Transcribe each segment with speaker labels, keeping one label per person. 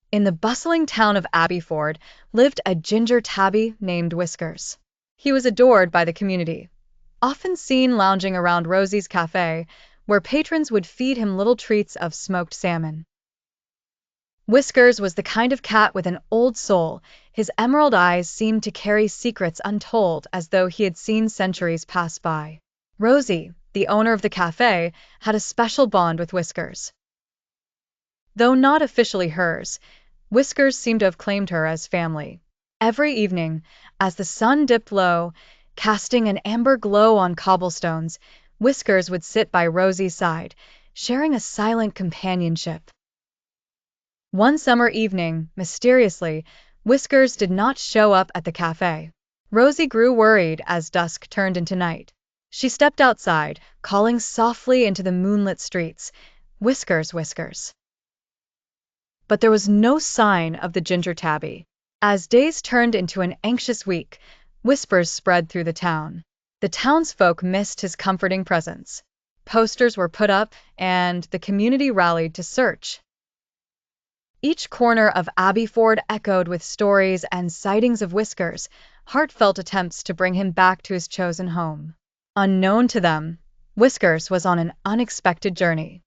Speaker 1: In the bustling town of Abbeyford lived a ginger tabby named Whiskers. He was adored by the community, often seen lounging around Rosie's cafe, where patrons would feed him little treats of smoked salmon. Whiskers was the kind of cat with an old soul. His emerald eyes seemed to carry secrets untold, as though he had seen centuries pass by. Rosie, the owner of the cafe, had a special bond with Whiskers. Though not officially hers, Whiskers seemed to have claimed her as family. Every evening, as the sun dipped low, casting an amber glow on cobblestones, Whiskers would sit by Rosie's side, sharing a silent companionship. One summer evening, mysteriously, Whiskers did not show up at the cafe. Rosie grew worried as dusk turned into night. She stepped outside, calling softly into the moonlit streets, "Whiskers, Whiskers." But there was no sign of the ginger tabby. As days turned into an anxious week, whispers spread through the town. The townsfolk missed his comforting presence. Posters were put up, and the community rallied to search. Each corner of Abbeyford echoed with stories and sightings of Whiskers, heartfelt attempts to bring him back to his chosen home. Unknown to them, Whiskers was on an unexpected journey.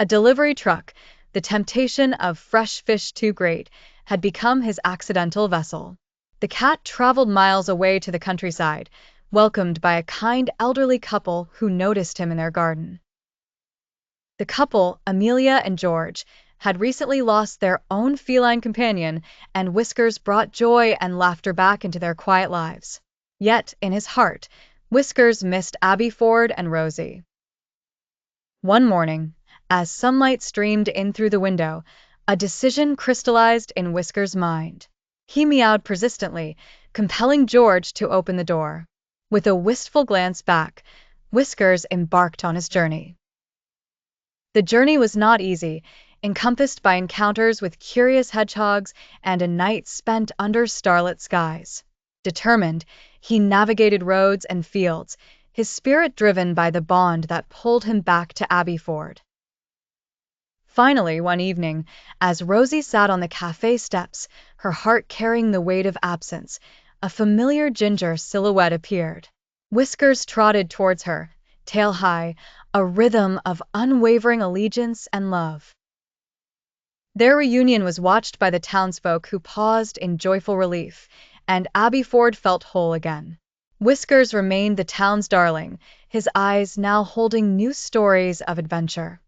Speaker 1: A delivery truck, the temptation of fresh fish too great, had become his accidental vessel. The cat traveled miles away to the countryside, welcomed by a kind elderly couple who noticed him in their garden. The couple, Amelia and George, had recently lost their own feline companion, and Whiskers brought joy and laughter back into their quiet lives. Yet, in his heart, Whiskers missed Abbeyford and Rosie. One morning, as sunlight streamed in through the window, a decision crystallized in Whiskers' mind. He meowed persistently, compelling George to open the door. With a wistful glance back, Whiskers embarked on his journey. The journey was not easy, encompassed by encounters with curious hedgehogs and a night spent under starlit skies. Determined, he navigated roads and fields, his spirit driven by the bond that pulled him back to Abbeyford. Finally, one evening, as Rosie sat on the cafe steps, her heart carrying the weight of absence, a familiar ginger silhouette appeared. Whiskers trotted towards her, tail high, a rhythm of unwavering allegiance and love. Their reunion was watched by the townsfolk, who paused in joyful relief, and Abbeyford felt whole again. Whiskers remained the town's darling, his eyes now holding new stories of adventure.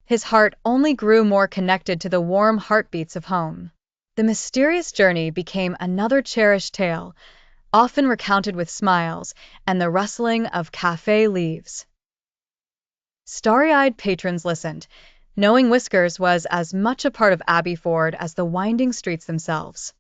Speaker 1: His heart only grew more connected to the warm heartbeats of home. The mysterious journey became another cherished tale, often recounted with smiles and the rustling of cafe leaves. Starry-eyed patrons listened, knowing Whiskers was as much a part of Abbeyford as the winding streets themselves.